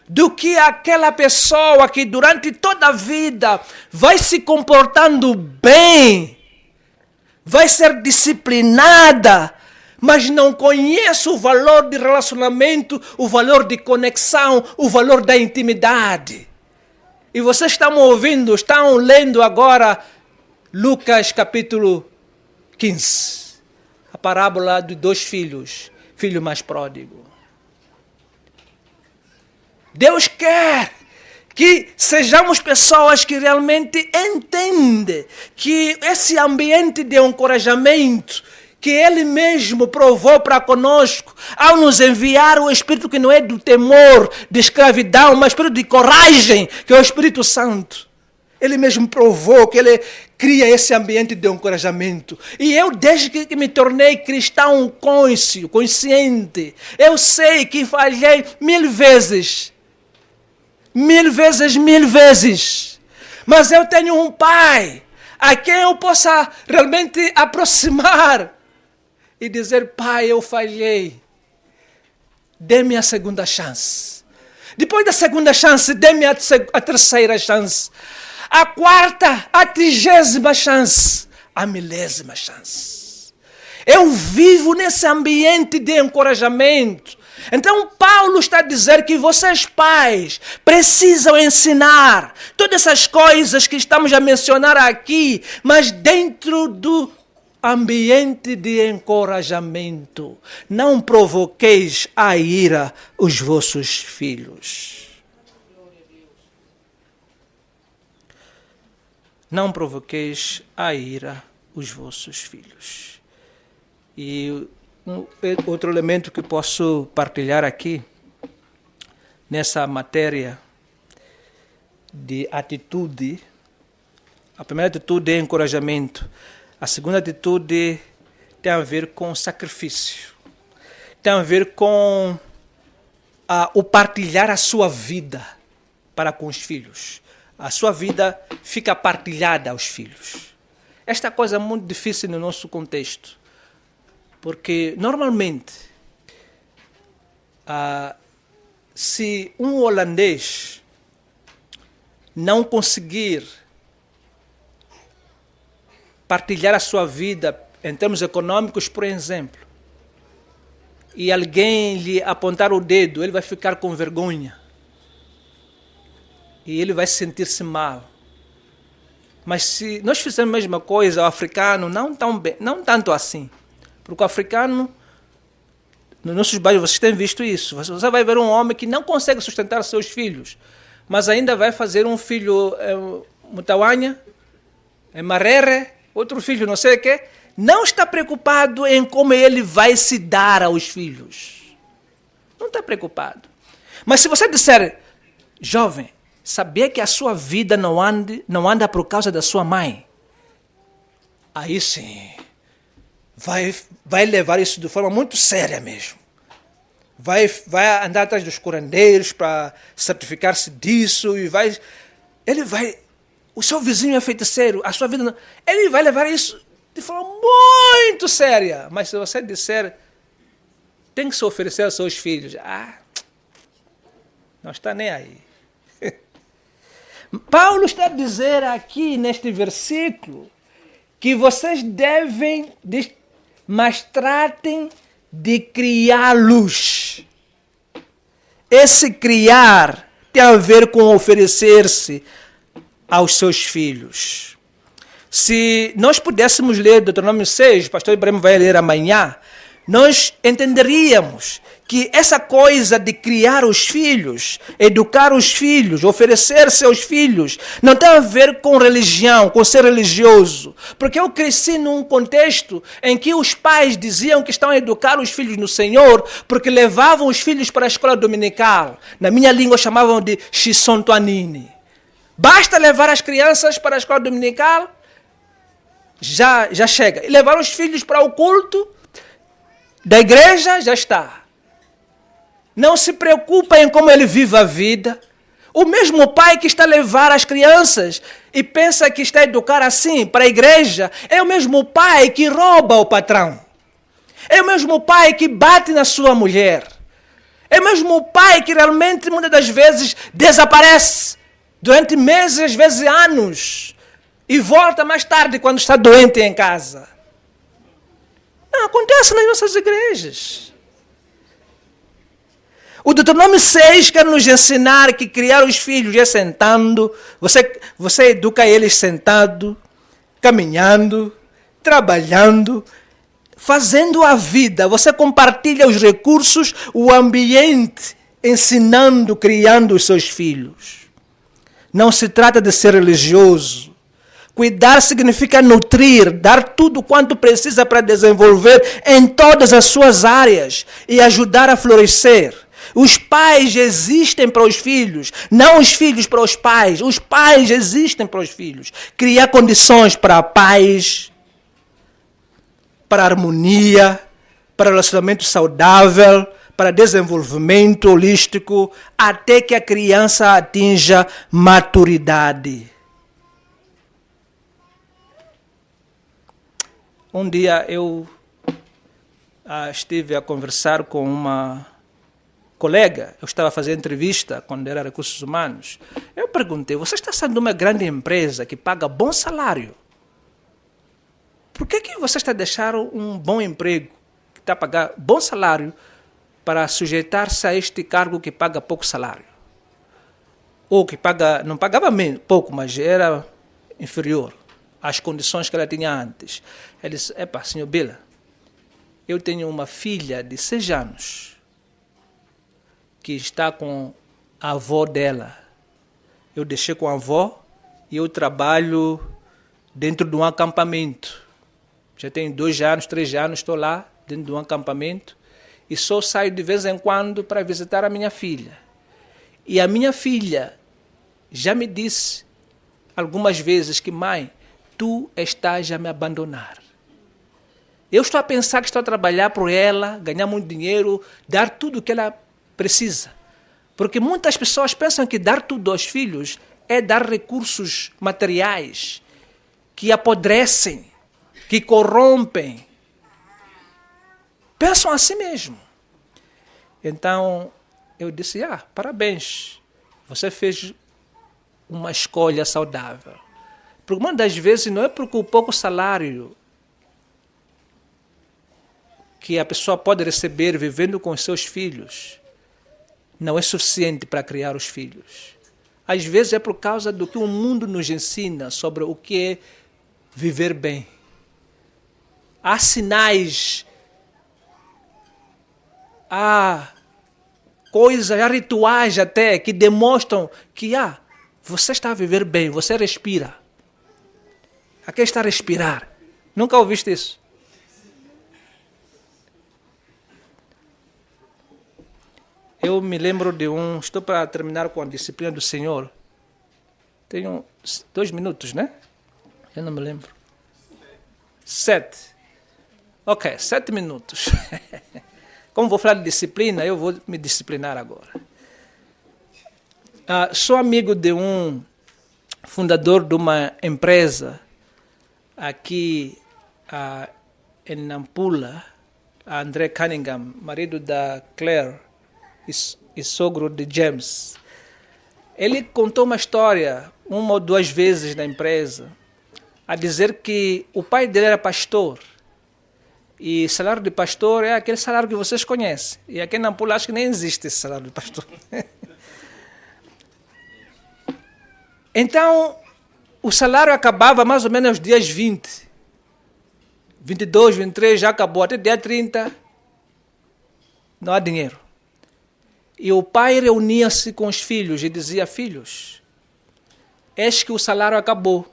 do que aquela pessoa que durante toda a vida vai se comportando bem, vai ser disciplinada, mas não conhece o valor de relacionamento, o valor de conexão, o valor da intimidade. E vocês estão ouvindo, estão lendo agora Lucas capítulo 15, a parábola de 2 filhos, filho mais pródigo. Deus quer que sejamos pessoas que realmente entendem que esse ambiente de encorajamento que Ele mesmo provou para conosco, ao nos enviar o Espírito que não é do temor, de escravidão, mas Espírito de coragem, que é o Espírito Santo. Ele mesmo provou que Ele cria esse ambiente de encorajamento. E eu, desde que me tornei cristão consciente, eu sei que falhei 1000 vezes. 1000 vezes. Mas eu tenho um pai a quem eu possa realmente aproximar e dizer: pai, eu falhei. Dê-me a segunda chance. Depois da segunda chance, dê-me a terceira chance. A quarta, a 30ª chance. A 1000ª chance. Eu vivo nesse ambiente de encorajamento. Então Paulo está a dizer que vocês pais precisam ensinar todas essas coisas que estamos a mencionar aqui, mas dentro do ambiente de encorajamento. Não provoqueis a ira os vossos filhos. Não provoqueis a ira os vossos filhos. E outro elemento que posso partilhar aqui, nessa matéria de atitude, a primeira atitude é encorajamento, a segunda atitude tem a ver com sacrifício, tem a ver com o partilhar a sua vida para com os filhos. A sua vida fica partilhada aos filhos. Esta coisa é muito difícil no nosso contexto. Porque, normalmente, se um holandês não conseguir partilhar a sua vida em termos econômicos, por exemplo, e alguém lhe apontar o dedo, ele vai ficar com vergonha. E ele vai sentir-se mal. Mas se nós fizermos a mesma coisa, o africano, não tanto assim. Porque o africano, nos nossos bairros, vocês têm visto isso. Você vai ver um homem que não consegue sustentar seus filhos, mas ainda vai fazer um filho mutawanha, marere, outro filho não sei o quê. Não está preocupado em como ele vai se dar aos filhos. Não está preocupado. Mas se você disser: jovem, Saber que a sua vida não anda por causa da sua mãe. Aí sim, vai levar isso de forma muito séria mesmo. Vai andar atrás dos curandeiros para certificar-se disso e o seu vizinho é feiticeiro, a sua vida não, ele vai levar isso de forma muito séria. Mas se você disser, tem que se oferecer aos seus filhos, não está nem aí. Paulo está a dizer aqui neste versículo que vocês devem, mas tratem de criá-los. Esse criar tem a ver com oferecer-se aos seus filhos. Se nós pudéssemos ler Deuteronômio 6, o pastor Ibrahim vai ler amanhã, nós entenderíamos que essa coisa de criar os filhos, educar os filhos, oferecer-se aos filhos, não tem a ver com religião, com ser religioso. Porque eu cresci num contexto em que os pais diziam que estão a educar os filhos no Senhor, porque levavam os filhos para a escola dominical. Na minha língua chamavam de Xisontuanini. Basta levar as crianças para a escola dominical, já chega. E levar os filhos para o culto da igreja, já está. Não se preocupa em como ele vive a vida. O mesmo pai que está a levar as crianças e pensa que está a educar assim para a igreja, é o mesmo pai que rouba o patrão. É o mesmo pai que bate na sua mulher. É o mesmo pai que realmente muitas das vezes desaparece durante meses, às vezes anos, e volta mais tarde quando está doente em casa. Não acontece nas nossas igrejas. O Deuteronômio 6 quer nos ensinar que criar os filhos é sentando, você educa eles sentado, caminhando, trabalhando, fazendo a vida. Você compartilha os recursos, o ambiente, ensinando, criando os seus filhos. Não se trata de ser religioso. Cuidar significa nutrir, dar tudo quanto precisa para desenvolver em todas as suas áreas e ajudar a florescer. Os pais existem para os filhos, não os filhos para os pais. Os pais existem para os filhos. Criar condições para a paz, para a harmonia, para relacionamento saudável, para desenvolvimento holístico, até que a criança atinja maturidade. Um dia eu estive a conversar com uma colega, eu estava fazendo entrevista quando era recursos humanos. Eu perguntei, você está sendo uma grande empresa que paga bom salário? Por que você está deixando um bom emprego, que está a pagar bom salário, para sujeitar-se a este cargo que paga pouco salário? Ou que não pagava pouco, mas era inferior às condições que ela tinha antes. Ela disse, senhor Bila, eu tenho uma filha de 6 anos, que está com a avó dela. Eu deixei com a avó e eu trabalho dentro de um acampamento. Já tenho 2 anos, 3 anos, estou lá dentro de um acampamento e só saio de vez em quando para visitar a minha filha. E a minha filha já me disse algumas vezes que, mãe, tu estás a me abandonar. Eu estou a pensar que estou a trabalhar por ela, ganhar muito dinheiro, dar tudo o que ela precisa. Porque muitas pessoas pensam que dar tudo aos filhos é dar recursos materiais que apodrecem, que corrompem. Pensam assim mesmo. Então, eu disse, parabéns, você fez uma escolha saudável. Porque uma das vezes não é porque o pouco salário que a pessoa pode receber vivendo com os seus filhos não é suficiente para criar os filhos. Às vezes é por causa do que o mundo nos ensina sobre o que é viver bem. Há sinais, há coisas, há rituais até que demonstram que você está a viver bem, você respira. Aqui está a respirar. Nunca ouviste isso? Eu me lembro de estou para terminar com a disciplina do Senhor, Tenho 2 minutos, né? Eu não me lembro. 7. Ok, 7 minutos. Como vou falar de disciplina, eu vou me disciplinar agora. Sou amigo de um fundador de uma empresa aqui em Nampula, André Cunningham, marido da Claire e sogro de James. Ele contou uma história 1 ou 2 vezes na empresa, a dizer que o pai dele era pastor. E salário de pastor é aquele salário que vocês conhecem. E aqui em Nampula acho que nem existe esse salário de pastor. Então, o salário acabava mais ou menos aos dias 20. 22, 23, já acabou. Até dia 30, não há dinheiro. E o pai reunia-se com os filhos e dizia: filhos, eis que o salário acabou,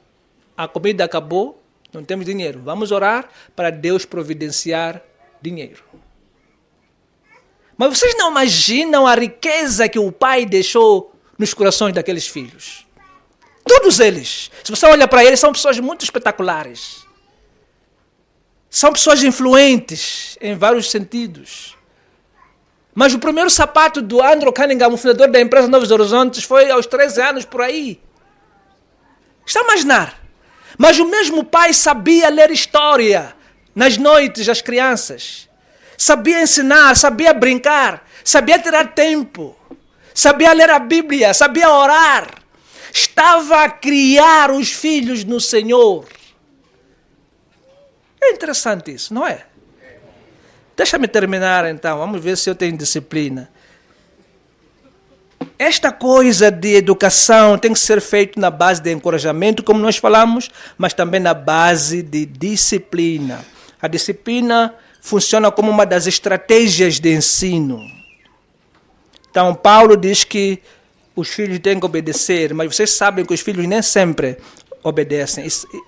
a comida acabou, não temos dinheiro. Vamos orar para Deus providenciar dinheiro. Mas vocês não imaginam a riqueza que o pai deixou nos corações daqueles filhos. Todos eles, se você olha para eles, são pessoas muito espetaculares. São pessoas influentes em vários sentidos. Mas o primeiro sapato do Andrew Cunningham, o fundador da empresa Novos Horizontes, foi aos 13 anos por aí. Está a imaginar? Mas o mesmo pai sabia ler história nas noites das crianças. Sabia ensinar, sabia brincar, sabia tirar tempo, sabia ler a Bíblia, sabia orar. Estava a criar os filhos no Senhor. É interessante isso, não é? Deixa-me terminar então, vamos ver se eu tenho disciplina. Esta coisa de educação tem que ser feita na base de encorajamento, como nós falamos, mas também na base de disciplina. A disciplina funciona como uma das estratégias de ensino. Então, Paulo diz que os filhos têm que obedecer, mas vocês sabem que os filhos nem sempre obedecem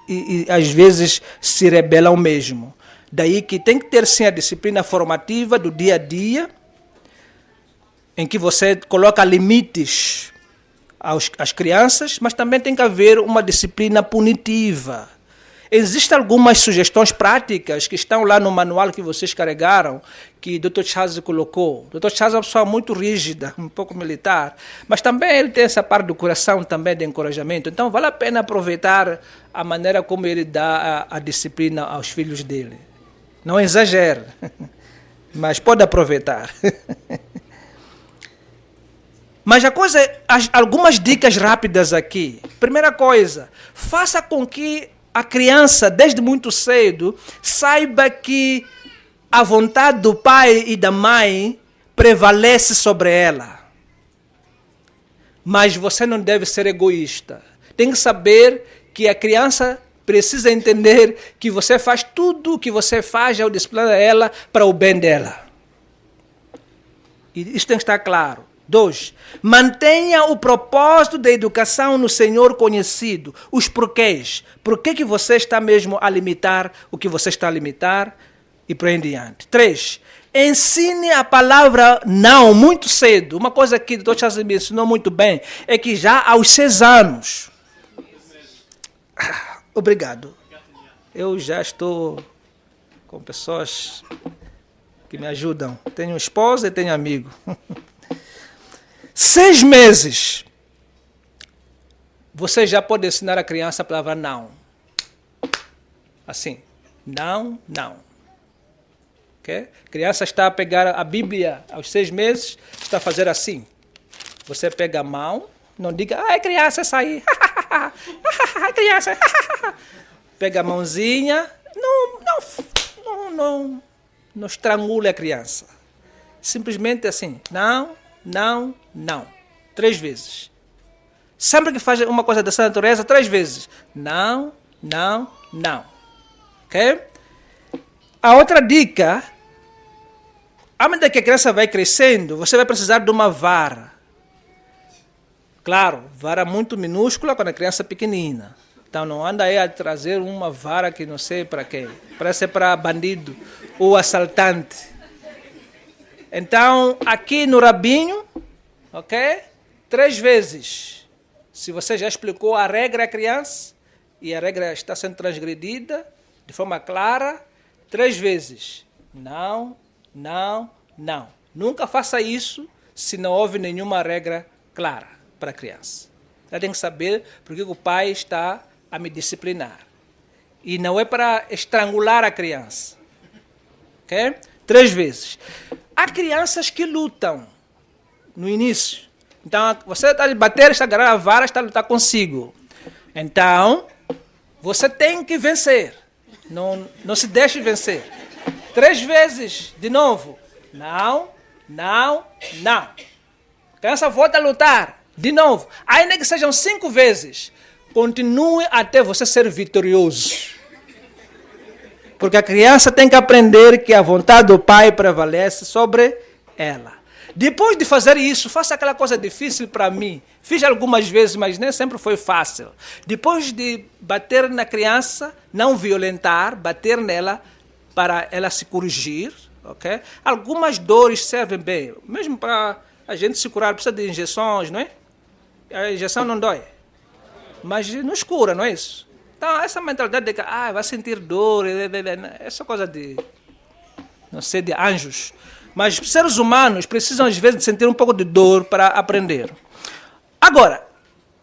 e às vezes se rebelam mesmo. Daí que tem que ter sim a disciplina formativa do dia a dia, em que você coloca limites às crianças, mas também tem que haver uma disciplina punitiva. Existem algumas sugestões práticas que estão lá no manual que vocês carregaram, que o Dr. Charles colocou. O Dr. Charles é uma pessoa muito rígida, um pouco militar, mas também ele tem essa parte do coração também de encorajamento. Então vale a pena aproveitar a maneira como ele dá a disciplina aos filhos dele. Não exagere, mas pode aproveitar. Mas algumas dicas rápidas aqui. Primeira coisa, faça com que a criança, desde muito cedo, saiba que a vontade do pai e da mãe prevalece sobre ela. Mas você não deve ser egoísta. Tem que saber que a criança precisa entender que você faz tudo o que você faz ao disciplinar ela para o bem dela. E isso tem que estar claro. 2. Mantenha o propósito da educação no Senhor conhecido. Os porquês. Por que você está mesmo a limitar o que você está a limitar? E por aí em diante. 3. Ensine a palavra não muito cedo. Uma coisa que o Dr. Charles me ensinou muito bem é que já aos 6 anos... Obrigado. Eu já estou com pessoas que me ajudam. Tenho esposa e tenho amigo. 6 meses, você já pode ensinar a criança a palavra não. Assim, não, não. Okay? A criança está a pegar a Bíblia aos 6 meses, está a fazer assim. Você pega a mão, não diga, ai criança, saí. Criança. Pega a mãozinha, não estrangule a criança. Simplesmente assim, não. Não, não. 3 vezes. Sempre que faz uma coisa dessa natureza, 3 vezes. Não, não, não. Ok? A outra dica, à medida que a criança vai crescendo, você vai precisar de uma vara. Claro, vara muito minúscula quando a criança é pequenina. Então não anda aí a trazer uma vara que não sei para quê. Parece para bandido ou assaltante. Então, aqui no rabinho, ok? 3 vezes. Se você já explicou a regra à criança, e a regra está sendo transgredida de forma clara, 3 vezes. Não, não, não. Nunca faça isso se não houve nenhuma regra clara para a criança. Ela tem que saber porque o pai está a me disciplinar. E não é para estrangular a criança. Ok? 3 vezes. Há crianças que lutam no início. Então, você está a bater, está a agarrar a vara, está a lutar consigo. Então, você tem que vencer. Não se deixe vencer. 3 vezes, de novo. Não, não, não. A criança volta a lutar. De novo. Ainda que sejam 5 vezes. Continue até você ser vitorioso. Porque a criança tem que aprender que a vontade do pai prevalece sobre ela. Depois de fazer isso, faça aquela coisa difícil para mim. Fiz algumas vezes, mas nem sempre foi fácil. Depois de bater na criança, não violentar, bater nela para ela se corrigir. Okay? Algumas dores servem bem. Mesmo para a gente se curar, precisa de injeções, não é? A injeção não dói. Mas nos cura, não é isso? Então, essa mentalidade de que vai sentir dor, essa coisa de, não sei, de anjos. Mas seres humanos precisam, às vezes, de sentir um pouco de dor para aprender. Agora,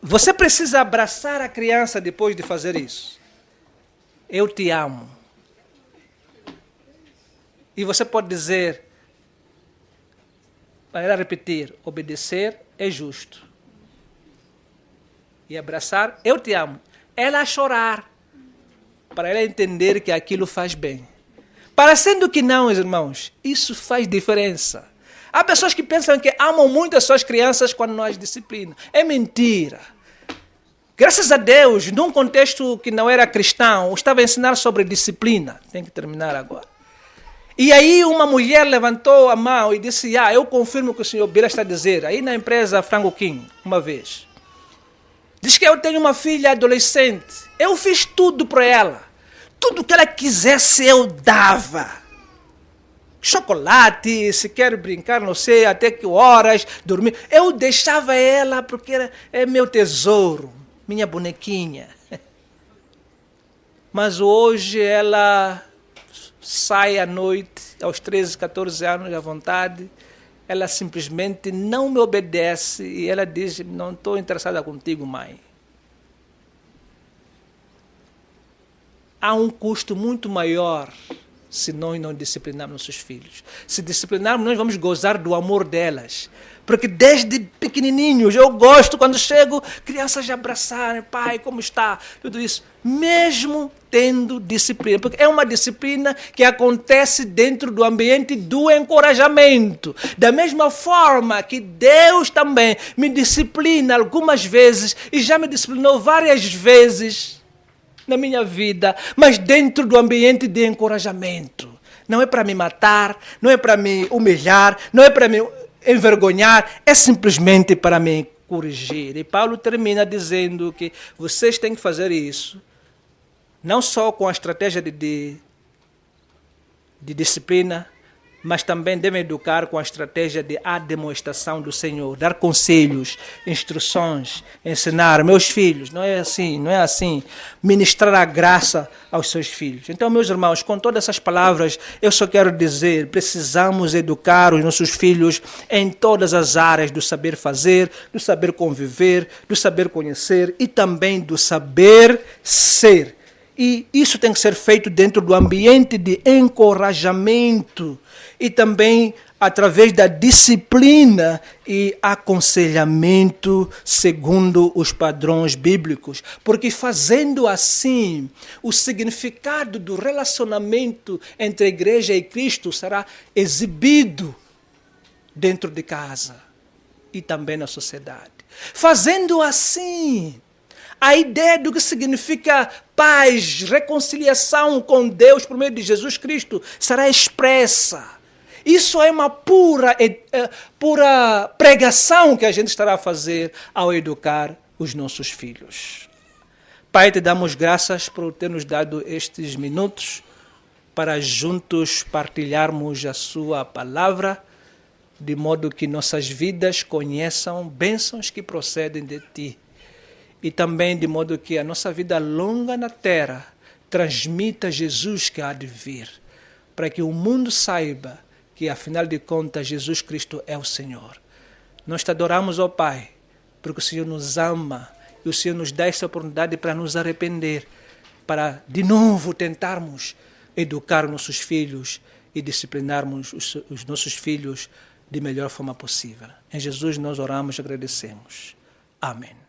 você precisa abraçar a criança depois de fazer isso. Eu te amo. E você pode dizer, para ela repetir, obedecer é justo. E abraçar, eu te amo. Ela chorar, para ela entender que aquilo faz bem. Parecendo que não, irmãos, isso faz diferença. Há pessoas que pensam que amam muito as suas crianças quando não as disciplinam. É mentira. Graças a Deus, num contexto que não era cristão, estava a ensinar sobre disciplina. Tem que terminar agora. E aí uma mulher levantou a mão e disse, eu confirmo o que o senhor Bila está a dizer. Aí na empresa Frango King, uma vez. Diz que eu tenho uma filha adolescente. Eu fiz tudo para ela. Tudo que ela quisesse eu dava. Chocolate, se quer brincar, não sei até que horas, dormir. Eu deixava ela porque é meu tesouro, minha bonequinha. Mas hoje ela sai à noite, aos 13, 14 anos, à vontade. Ela simplesmente não me obedece e ela diz, não estou interessada contigo, mãe. Há um custo muito maior se nós não disciplinarmos nossos filhos. Se disciplinarmos, nós vamos gozar do amor delas. Porque desde pequenininhos, eu gosto quando chego, crianças já abraçarem, pai, como está? Tudo isso. Mesmo tendo disciplina. Porque é uma disciplina que acontece dentro do ambiente do encorajamento. Da mesma forma que Deus também me disciplina algumas vezes, e já me disciplinou várias vezes na minha vida, mas dentro do ambiente de encorajamento. Não é para me matar, não é para me humilhar, não é para me envergonhar, é simplesmente para me corrigir. E Paulo termina dizendo que vocês têm que fazer isso, não só com a estratégia de disciplina, mas também devem educar com a estratégia de demonstração do Senhor, dar conselhos, instruções, ensinar. Meus filhos, não é assim, não é assim. Ministrar a graça aos seus filhos. Então, meus irmãos, com todas essas palavras, eu só quero dizer, precisamos educar os nossos filhos em todas as áreas do saber fazer, do saber conviver, do saber conhecer e também do saber ser. E isso tem que ser feito dentro do ambiente de encorajamento e também através da disciplina e aconselhamento segundo os padrões bíblicos. Porque fazendo assim, o significado do relacionamento entre a igreja e Cristo será exibido dentro de casa e também na sociedade. Fazendo assim, a ideia do que significa paz, reconciliação com Deus por meio de Jesus Cristo será expressa. Isso é uma pura pregação que a gente estará a fazer ao educar os nossos filhos. Pai, te damos graças por ter nos dado estes minutos para juntos partilharmos a sua palavra, de modo que nossas vidas conheçam bênçãos que procedem de ti. e também de modo que a nossa vida longa na terra transmita Jesus que há de vir, para que o mundo saiba que, afinal de contas, Jesus Cristo é o Senhor. Nós te adoramos, ó Pai, porque o Senhor nos ama e o Senhor nos dá essa oportunidade para nos arrepender, para de novo tentarmos educar nossos filhos e disciplinarmos os nossos filhos de melhor forma possível. Em Jesus nós oramos e agradecemos. Amém.